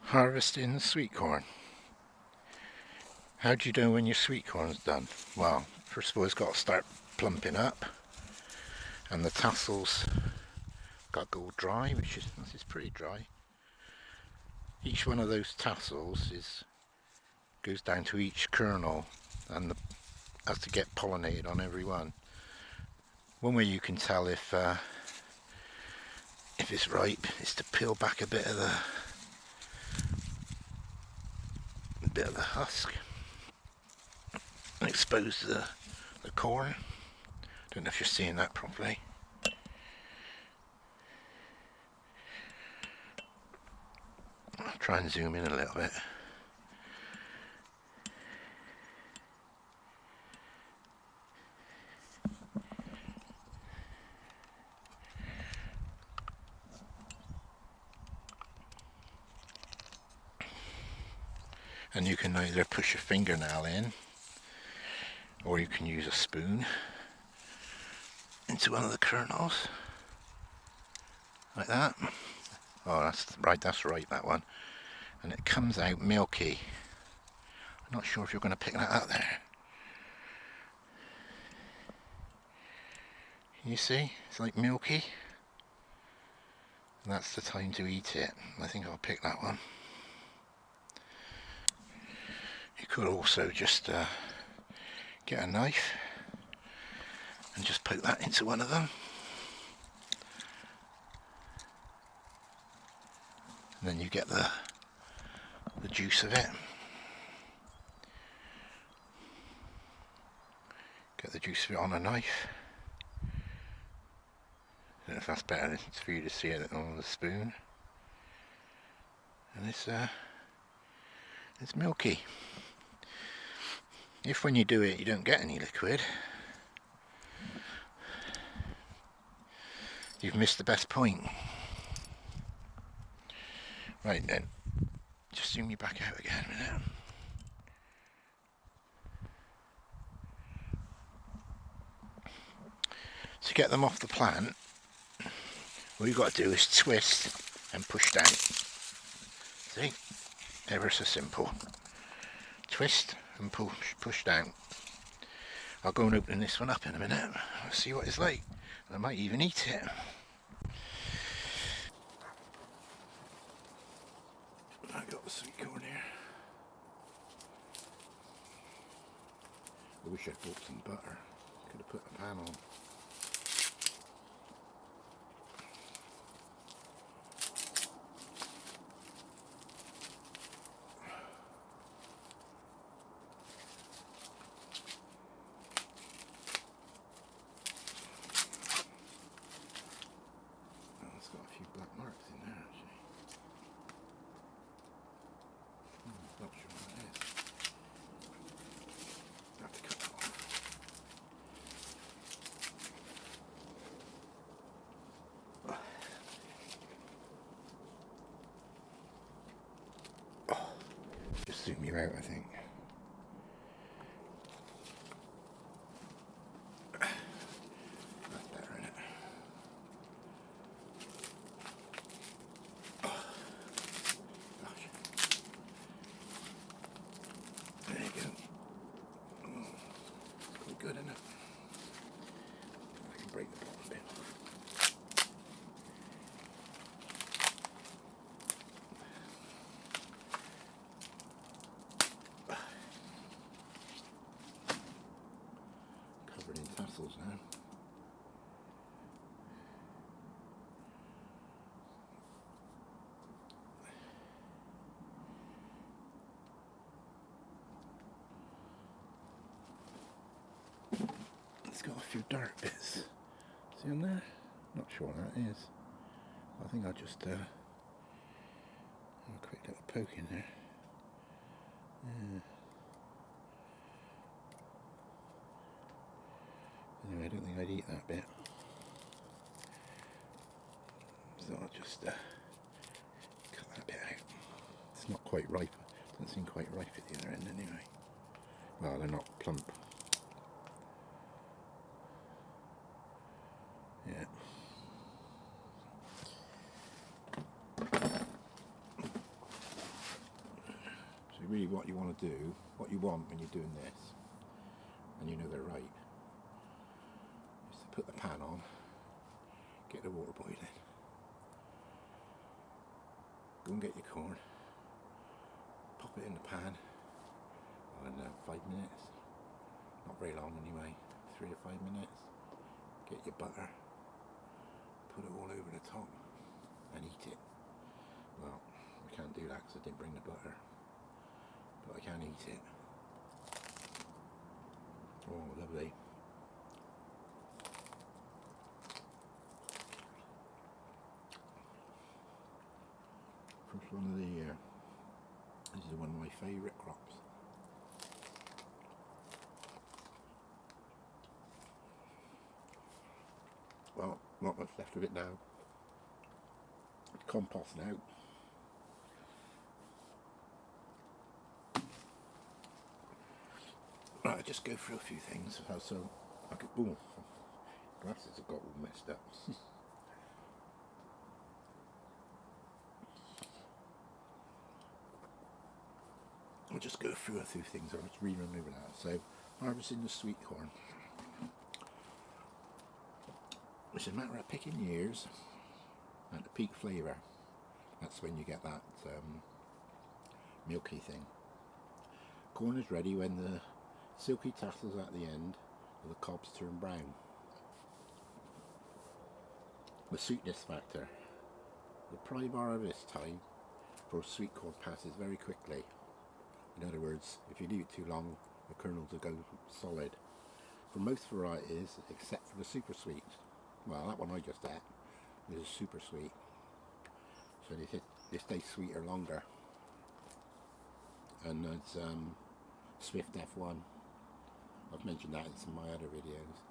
Harvesting the sweet corn. How do you know when your sweet corn's done? Well, first of all it's got to start plumping up, and the tassels got to go dry, which is pretty dry. Each one of those tassels goes down to each kernel and has to get pollinated on every one. One way you can tell if it's ripe is to peel back a bit of the husk and expose the corn. Don't know if you're seeing that properly. I'll try and zoom in a little bit. And you can either push your fingernail in, or you can use a spoon into one of the kernels, like that. Oh, that's right, that one. And it comes out milky. I'm not sure if you're going to pick that up there. You see? It's like milky. And that's the time to eat it. I think I'll pick that one. You could also just get a knife and just poke that into one of them. And then you get the juice of it. Get the juice of it on a knife. I don't know if that's better for you to see it on the spoon. And it's milky. If when you do it you don't get any liquid, you've missed the best point. Right then, just zoom you back out again a minute. To get them off the plant, all you've got to do is twist and push down. See? Ever so simple. Twist and push down. I'll go and open this one up in a minute. I'll see what it's like. I might even eat it. I got the sweet corn here. I wish I'd bought some butter. Could have put the pan on. Got a few black marks in there actually. Not sure what it is. I have to cut that off. Oh, just zoom you out, I think. That's better, isn't it? There you go. It's quite good, isn't it? I can break the bottom bit. Covered in tassels now. It's got a few dark bits. See on there? Not sure what that is. I think I'll just have a quick little poke in there. Yeah. Anyway, I don't think I'd eat that bit. So I'll just cut that bit out. It's not quite ripe. Doesn't seem quite ripe at the other end anyway. Well, they're not plump. Yeah. really what you want to do, what you want when you're doing this, and you know they're right, is to put the pan on, get the water boiling, go and get your corn, pop it in the pan, in 5 minutes, not very long anyway, 3 or 5 minutes, get your butter, put it all over the top and eat it. Well, I can't do that because I didn't bring the butter, but I can eat it. Oh, lovely. First one of the year. This is one of my favourite crops. Well, not much left of it now. Compost now. Right, I'll just go through a few things. So I could, ooh, glasses have got all messed up. I'll just go through a few things. I'll just remember that. So, harvesting the sweet corn. It's a matter of picking years at the peak flavour. That's when you get that milky thing. Corn is ready when the silky tassels at the end of the cobs turn brown. The sweetness factor. The prime harvest time for sweet corn passes very quickly. In other words, if you leave it too long, the kernels will go solid. For most varieties, except for the super sweet. Well, that one I just ate is super sweet. So they stay sweeter longer. And it's Swift F1. I've mentioned that in some of my other videos.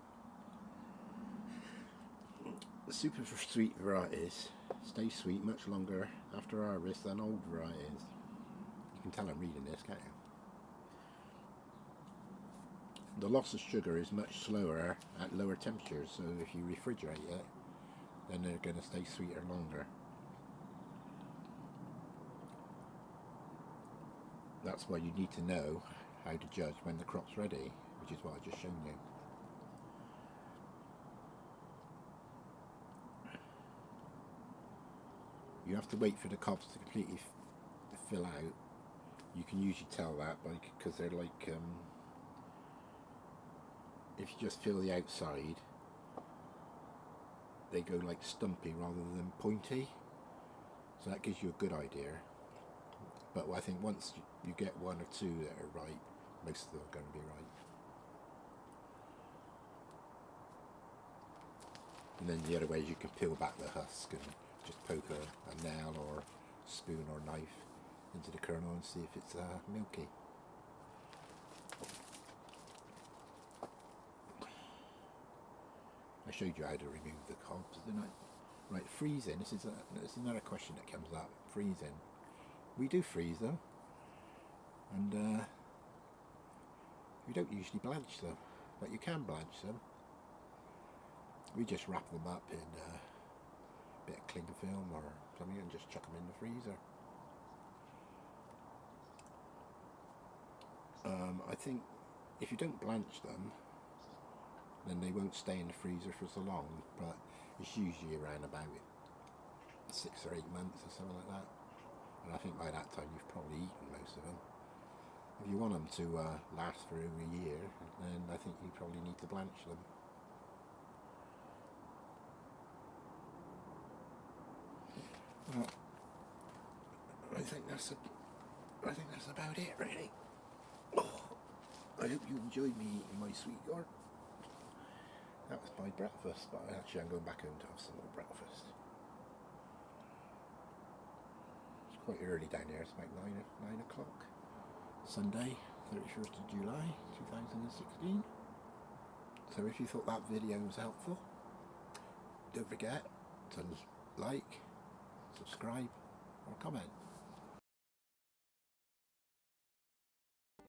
The super sweet varieties stay sweet much longer after harvest than old varieties. You can tell I'm reading this, can't you? The loss of sugar is much slower at lower temperatures, so if you refrigerate it, then they're going to stay sweeter longer. That's why you need to know how to judge when the crop's ready, which is what I've just shown you. You have to wait for the cobs to completely fill out. You can usually tell that because they're like, if you just fill the outside, they go like stumpy rather than pointy. So that gives you a good idea. But I think once you get one or two that are right, most of them are going to be right. And then the other way is you can peel back the husk and just poke a nail or spoon or knife into the kernel and see if it's milky. I showed you how to remove the cobs, didn't I? Right, freezing. This is another question that comes up. Freezing. We do freeze them, and we don't usually blanch them, but you can blanch them. We just wrap them up in a bit of cling film or something and just chuck them in the freezer. I think if you don't blanch them, then they won't stay in the freezer for so long, but it's usually around about 6 or 8 months or something like that. And I think by that time you've probably eaten most of them. If you want them to last for over a year, then I think you probably need to blanch them. Well, I think that's about it, really. Oh, I hope you enjoyed me eating my sweet corn. That was my breakfast, but actually I'm going back home to have some more breakfast. It's quite early down there, it's about 9 o'clock. Sunday, 31st of July, 2016. So if you thought that video was helpful, don't forget to like, subscribe or comment.